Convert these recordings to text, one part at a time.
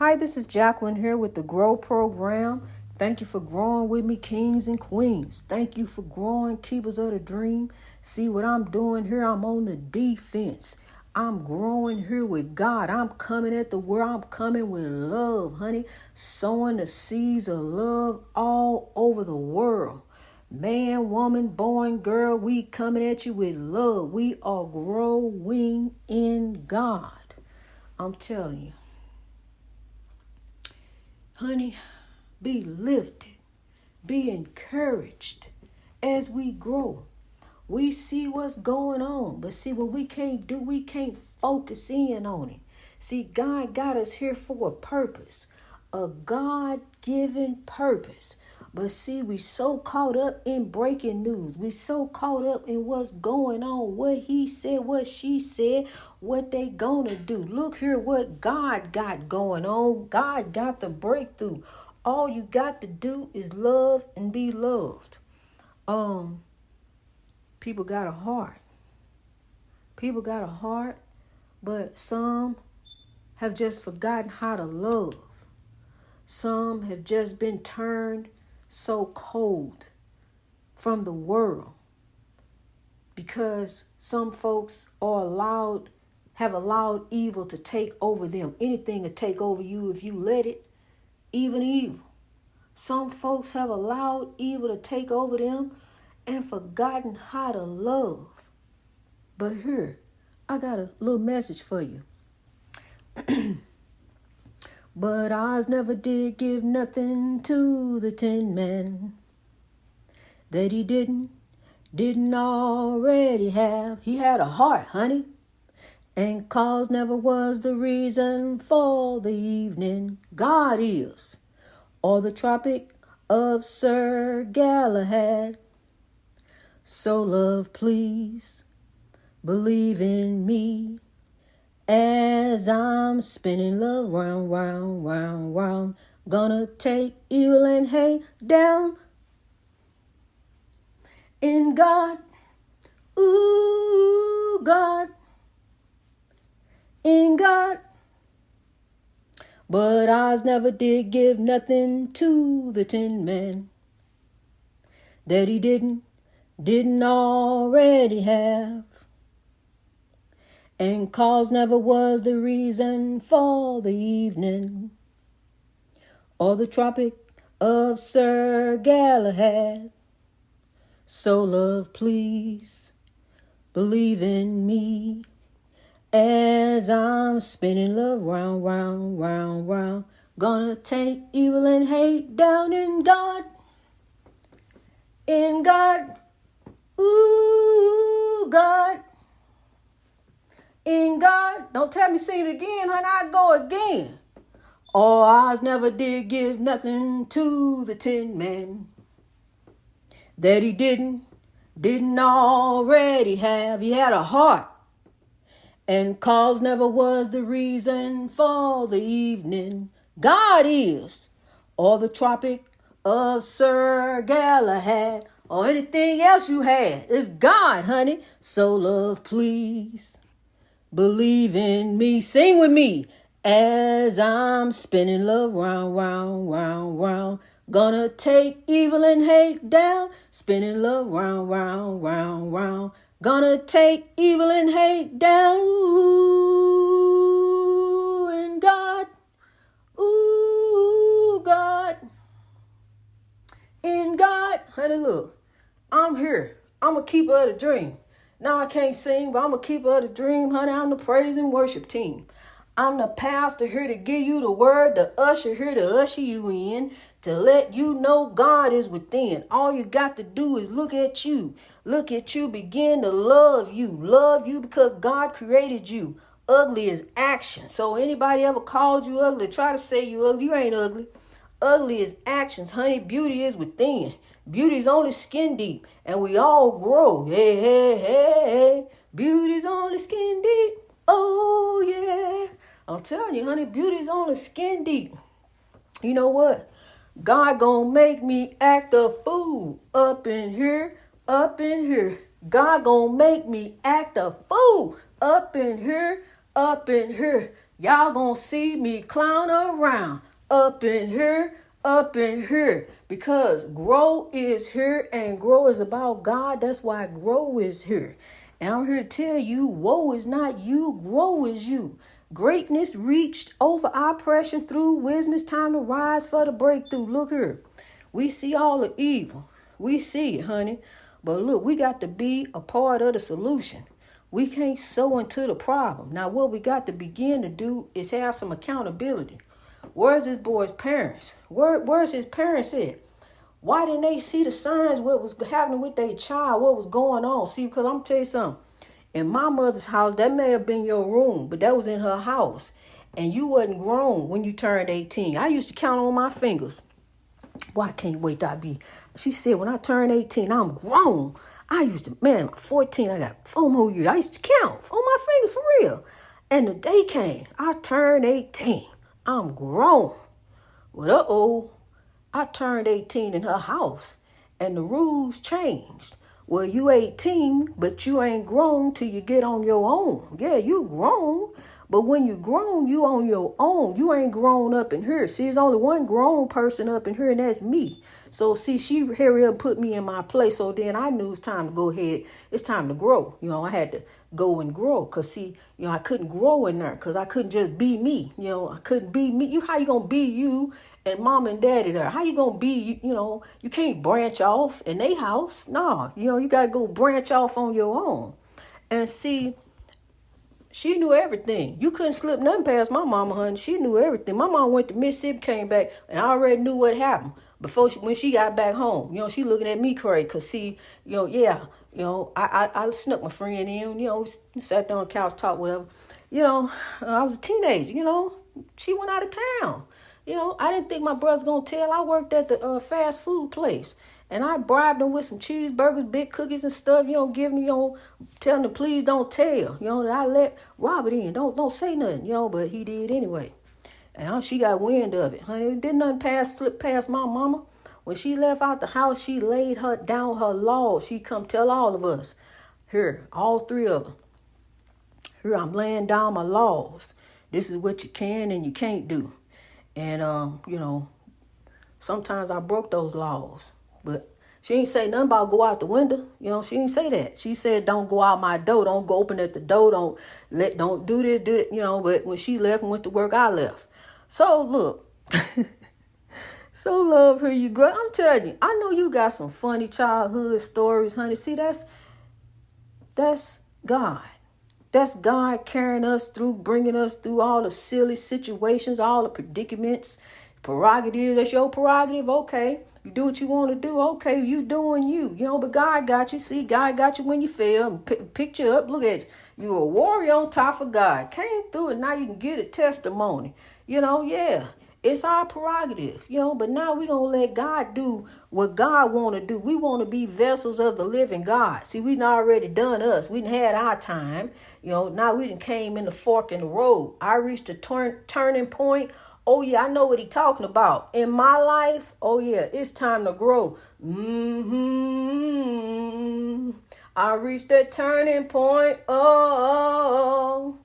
Hi, this is Jacqueline here with the Grow Program. Thank you for growing with me, kings and queens. Thank you for growing, keepers of the dream. See what I'm doing here? I'm on the defense. I'm growing here with God. I'm coming at the world. I'm coming with love, honey. Sowing the seeds of love all over the world. Man, woman, boy, and girl, we coming at you with love. We are growing in God. I'm telling you. Honey, be lifted, be encouraged as we grow. We see what's going on, but see what we can't do, we can't focus in on it. See, God got us here for a purpose, a God-given purpose. But see, we so caught up in breaking news. We so caught up in what's going on, what he said, what she said, what they gonna do. Look here what God got going on. God got the breakthrough. All you got to do is love and be loved. People got a heart. People got a heart, but some have just forgotten how to love. Some have just been turned so cold from the world because some folks have allowed evil to take over them. Anything will take over you if you let it, even evil. Some folks have allowed evil to take over them and forgotten how to love. But here, I got a little message for you. But Oz never did give nothing to the Tin Man that he didn't already have. He had a heart, honey, and cause never was the reason for the evening. God is, or the Tropic of Sir Galahad. So love, please, believe in me. As I'm spinning love round, round, round, round, gonna take evil and hate down in God, ooh, God, in God. But Oz never did give nothing to the Tin Man that he didn't already have. And cause never was the reason for the evening, or the Tropic of Sir Galahad. So love, please, believe in me, as I'm spinning love round, round, round, round. Gonna take evil and hate down in God, ooh, God. In God, don't tell me sing it again, honey, I go again. Oh, Oz never did give nothing to the Tin Man that he didn't already have. He had a heart, and cause never was the reason for the evening. God is, or the Tropic of Sir Galahad, or anything else you had. It's God, honey. So love, please, believe in me. Sing with me. As I'm spinning love round, round, round, round. Gonna take evil and hate down. Spinning love round, round, round, round. Gonna take evil and hate down. Ooh, in God. Ooh, God. In God. Honey, look. I'm here. I'm a keeper of the dream. Now I can't sing, but I'm a keeper of the dream, honey. I'm the praise and worship team. I'm the pastor here to give you the word, the usher here to usher you in, to let you know God is within. All you got to do is look at you. Look at you, begin to love you. Love you because God created you. Ugly is action. So anybody ever called you ugly, try to say you ugly, you ain't ugly. Ugly is actions, honey. Beauty is within. Beauty's only skin deep, and we all grow. Hey, hey, hey, hey. Beauty's only skin deep. Oh, yeah. I'm telling you, honey, beauty's only skin deep. You know what? God gonna make me act a fool up in here, up in here. God gonna make me act a fool up in here, up in here. Y'all gonna see me clown around up in here. Because grow is here and grow is about God. That's why grow is here. And I'm here to tell you, woe is not you, grow is you. Greatness reached over oppression through wisdom. It's time to rise for the breakthrough. Look here. We see all the evil. We see it, honey. But look, we got to be a part of the solution. We can't sow into the problem. Now, what we got to begin to do is have some accountability. Where's this boy's parents? Where's his parents at? Why didn't they see the signs, what was happening with their child, what was going on? See, because I'm going to tell you something. In my mother's house, that may have been your room, but that was in her house. And you wasn't grown when you turned 18. I used to count on my fingers. Boy, I can't wait till I be. She said, when I turn 18, I'm grown. I used to, man, 14, I got 4 more years. I used to count on my fingers for real. And the day came, I turned 18. I'm grown. Well, I turned 18 in her house and the rules changed. Well, you 18, but you ain't grown till you get on your own. Yeah, you grown, but when you grown, you on your own. You ain't grown up in here. See, there's only one grown person up in here, and that's me. So, see, she hurry up and put me in my place. So then I knew it's time to go ahead. It's time to grow. I had to go and grow. Because, see, I couldn't grow in there because I couldn't just be me. I couldn't be me. How you going to be you and mom and daddy there? How you going to be, you can't branch off in their house. No, you got to go branch off on your own. And see, she knew everything. You couldn't slip nothing past my mama, honey. She knew everything. My mom went to Mississippi, came back, and I already knew what happened. When she got back home, she looking at me crazy. Because, see, I snuck my friend in, sat down on the couch, talked, whatever. I was a teenager, she went out of town. I didn't think my brother's going to tell. I worked at the fast food place. And I bribed him with some cheeseburgers, big cookies and stuff. Giving telling him, please don't tell. That I let Robert in. Don't say nothing, but he did anyway. And she got wind of it, honey. It didn't nothing slip past my mama. When she left out the house, she laid her down her laws. She come tell all of us. Here, all 3 of them. Here, I'm laying down my laws. This is what you can and you can't do. And, sometimes I broke those laws. But she ain't say nothing about go out the window. She ain't say that. She said, don't go out my door. Don't go open at the door. Don't do this, do it. But when she left and went to work, I left. So, look. So, love, here you go. I'm telling you, I know you got some funny childhood stories, honey. See, that's God. That's God carrying us through, bringing us through all the silly situations, all the predicaments, prerogatives. That's your prerogative. Okay. You do what you want to do. Okay. You doing you. But God got you. See, God got you when you fell and picked you up. Look at you. You a warrior on top of God. Came through and now you can get a testimony. Yeah. It's our prerogative, but now we're going to let God do what God want to do. We want to be vessels of the living God. See, we done already done us. We done had our time. Now we done came in the fork in the road. I reached a turning point. Oh, yeah, I know what he's talking about. In my life, oh, yeah, it's time to grow. I reached that turning point. Oh,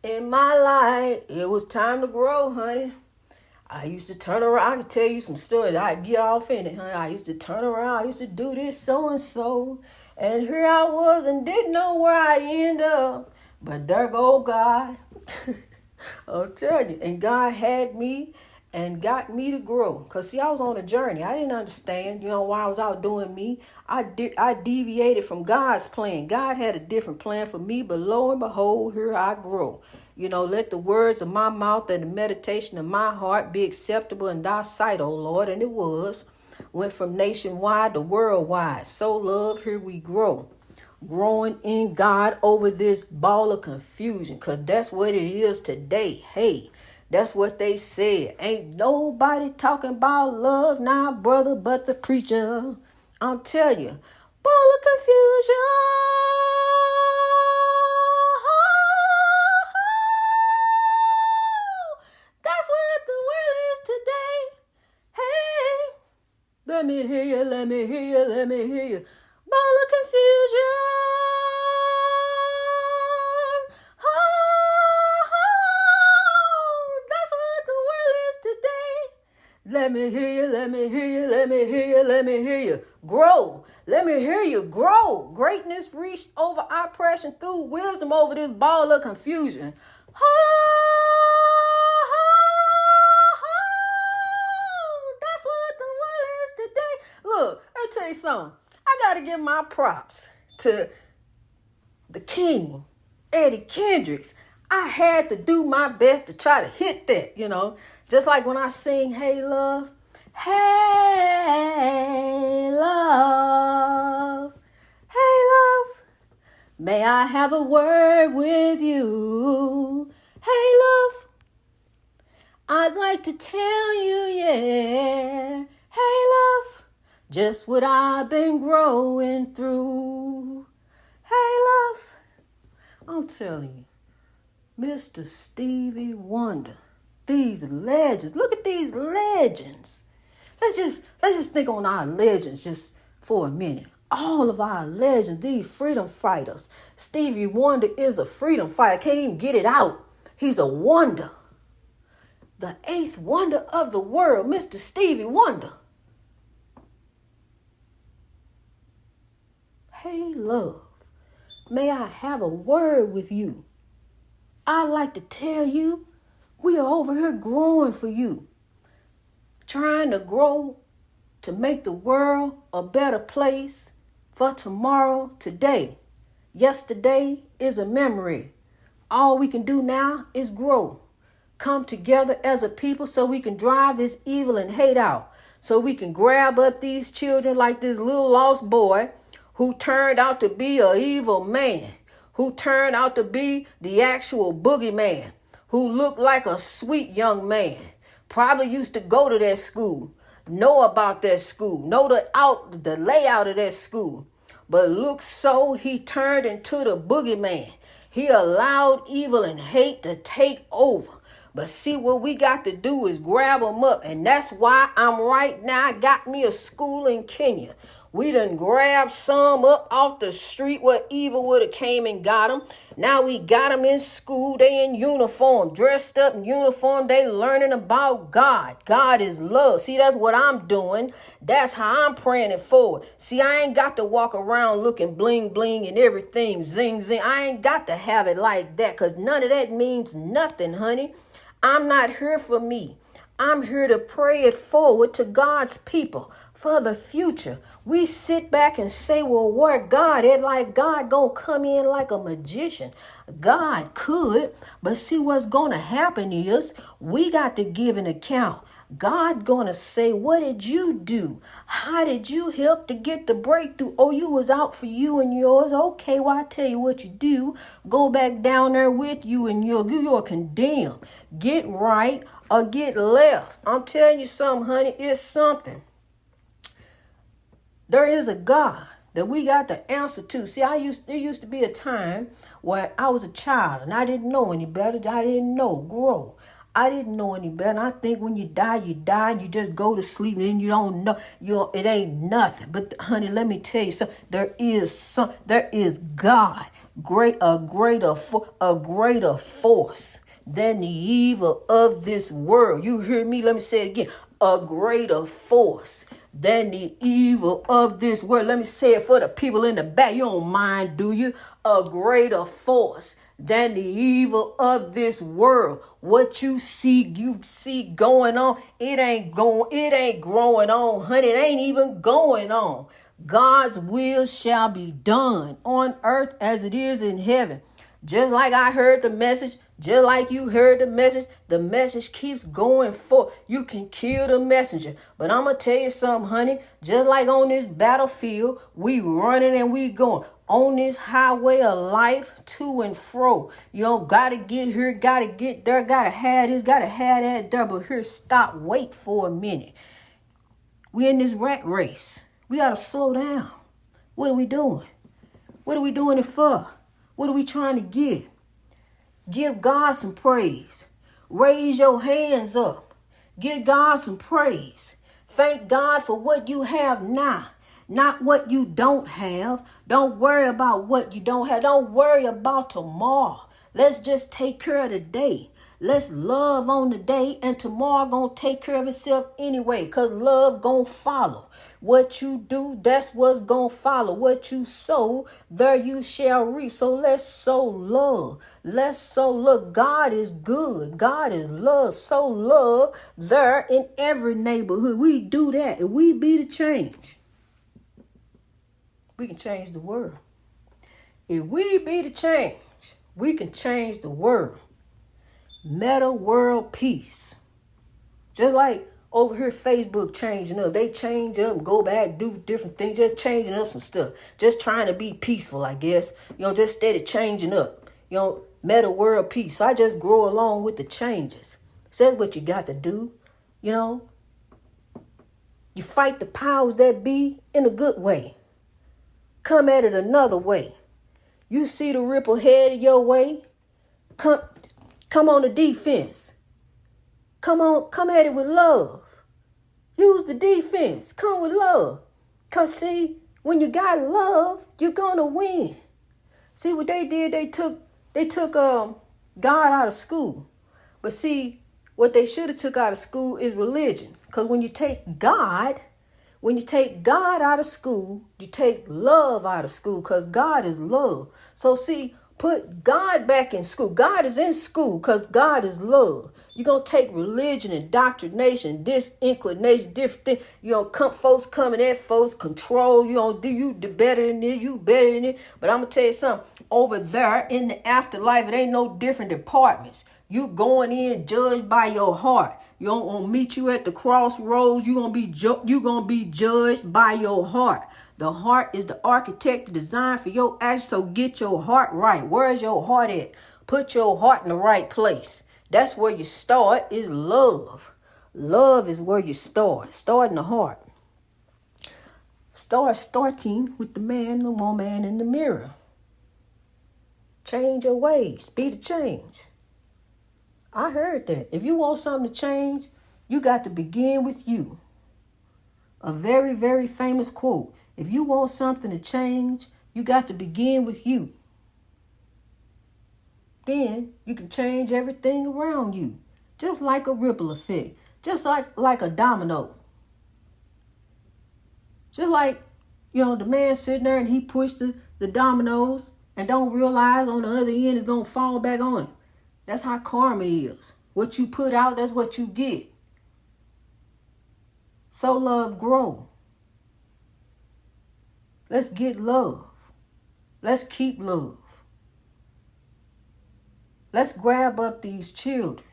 in my life, it was time to grow, honey. I used to turn around. I could tell you some stories. I'd get off in it, honey. I used to turn around. I used to do this so and so. And here I was and didn't know where I'd end up. But there go God. I'll tell you. And God had me and got me to grow. Because, see, I was on a journey. I didn't understand, why I was out doing me. I deviated from God's plan. God had a different plan for me. But lo and behold, here I grow. Let the words of my mouth and the meditation of my heart be acceptable in thy sight, O Lord. And it was. Went from nationwide to worldwide. So, love, here we grow. Growing in God over this ball of confusion. Because that's what it is today. Hey, that's what they said. Ain't nobody talking about love now, brother, but the preacher. I'm telling you. Ball of confusion. That's what the world is today. Hey, let me hear you, let me hear you, let me hear you. Ball of confusion. Let me hear you, let me hear you, let me hear you, let me hear you. Grow. Let me hear you grow. Greatness reached over oppression through wisdom over this ball of confusion. That's what the world is today. Look, let me tell you something. I got to give my props to the king, Eddie Kendricks. I had to do my best to try to hit that, Just like when I sing, hey, love. Hey, love. Hey, love. May I have a word with you? Hey, love. I'd like to tell you, yeah. Hey, love. Just what I've been growing through. Hey, love. I'm telling you. Mr. Stevie Wonder. These legends. Look at these legends. Let's just think on our legends just for a minute. All of our legends, these freedom fighters. Stevie Wonder is a freedom fighter. Can't even get it out. He's a wonder. The eighth wonder of the world, Mr. Stevie Wonder. Hey, love. May I have a word with you? I'd like to tell you, we are over here growing for you. Trying to grow to make the world a better place for tomorrow, today. Yesterday is a memory. All we can do now is grow. Come together as a people so we can drive this evil and hate out. So we can grab up these children like this little lost boy who turned out to be an evil man. Who turned out to be the actual boogeyman, who looked like a sweet young man, probably used to go to that school, know about that school, know the layout of that school. But look, so he turned into the boogeyman. He allowed evil and hate to take over. But see, what we got to do is grab them up. And that's why I'm right now, I got me a school in Kenya. We done grabbed some up off the street where evil would have came and got them. Now we got them in school. They in uniform, dressed up in uniform. They learning about God. God is love. See, that's what I'm doing. That's how I'm praying it forward. See, I ain't got to walk around looking bling bling and everything zing zing. I ain't got to have it like that because none of that means nothing, honey. I'm not here for me. I'm here to pray it forward to God's people for the future. We sit back and say, well, where God at? Like God gonna come in like a magician. God could, but see what's gonna happen is we got to give an account. God gonna say, what did you do? How did you help to get the breakthrough? Oh, you was out for you and yours. Okay, well, I tell you what you do. Go back down there with you and you're condemned. Get right or get left. I'm telling you something, honey. It's something. There is a God that we got to answer to. See, there used to be a time where I was a child and I didn't know any better. I didn't know grow. I didn't know any better. And I think when you die and you just go to sleep and then you don't know. It ain't nothing. But honey, let me tell you something. There is God, a greater force than the evil of this world. You hear me? Let me say it again. A greater force than the evil of this world. Let me say it for the people in the back. You don't mind, do you? A greater force than the evil of this world. What you see going on, it ain't growing on, honey. It ain't even going on. God's will shall be done on earth as it is in heaven. Just like I heard the message, just like you heard the message keeps going forth. You can kill the messenger. But I'm going to tell you something, honey. Just like on this battlefield, we running and we going. On this highway of life, to and fro. You got to get here, got to get there, got to have this, got to have that there. But here, stop, wait for a minute. We in this rat race. We got to slow down. What are we doing? What are we doing it for? What are we trying to get? Give God some praise. Raise your hands up. Give God some praise. Thank God for what you have now, not what you don't have. Don't worry about what you don't have. Don't worry about tomorrow. Let's just take care of today. Let's love on the day, and tomorrow gonna take care of itself anyway, because love gonna follow. What you do, that's what's gonna follow. What you sow, there you shall reap. So let's sow love. Let's sow love. God is good. God is love. Sow love there in every neighborhood. We do that. If we be the change, we can change the world. If we be the change, we can change the world. Meta world peace. Just like over here, Facebook changing up. They change up, go back, do different things, just changing up some stuff. Just trying to be peaceful, I guess. Just steady changing up. Meta world peace. So I just grow along with the changes. So that's what you got to do. You fight the powers that be in a good way. Come at it another way. You see the ripple headed your way. Come on the defense. Come at it with love. Use the defense. Come with love. Because see, when you got love, you're going to win. See what they did? They took God out of school. But see, what they should have took out of school is religion. Because when you take God out of school, you take love out of school, because God is love. So see, put God back in school. God is in school because God is love. You're going to take religion, indoctrination, disinclination, different things. Folks coming at folks, control. Do you better than this, you better than this. But I'm going to tell you something. Over there in the afterlife, it ain't no different departments. You going in judged by your heart. You don't want to meet you at the crossroads. You're going to be judged by your heart. The heart is the architect, the design for your action. So get your heart right. Where's your heart at? Put your heart in the right place. That's where you start, is love. Love is where you start. Start in the heart. Starting with the man, the woman in the mirror. Change your ways. Be the change. I heard that. If you want something to change, you got to begin with you. A very, very famous quote. If you want something to change, you got to begin with you. Then you can change everything around you. Just like a ripple effect. Just like a domino. Just like, the man sitting there and he pushed the dominoes and don't realize on the other end it's going to fall back on him. That's how karma is. What you put out, that's what you get. Sow love, grow. Let's get love. Let's keep love. Let's grab up these children.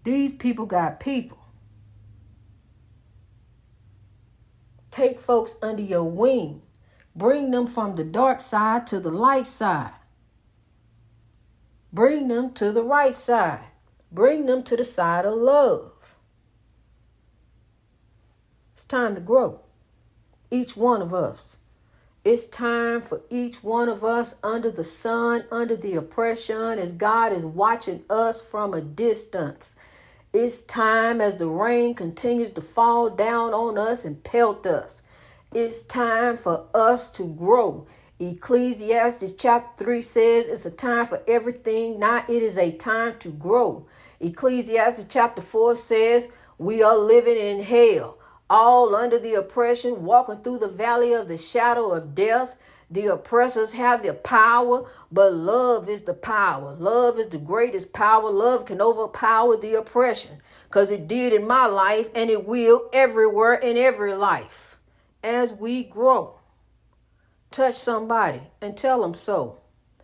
These people got people. Take folks under your wing. Bring them from the dark side to the light side. Bring them to the right side. Bring them to the side of love. It's time to grow. Each one of us. It's time for each one of us under the sun, under the oppression, as God is watching us from a distance. It's time as the rain continues to fall down on us and pelt us. It's time for us to grow. Ecclesiastes chapter 3 says it's a time for everything. Now it is a time to grow. Ecclesiastes chapter 4 says we are living in hell, all under the oppression, walking through the valley of the shadow of death. The oppressors have the power, but love is the power. Love is the greatest power. Love can overpower the oppression, because it did in my life and it will everywhere in every life. As we grow, touch somebody and tell them so.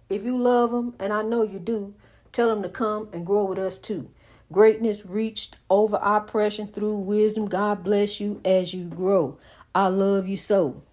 If you love them, and I know you do, tell them to come and grow with us too. Greatness reached over oppression through wisdom. God bless you as you grow. I love you so.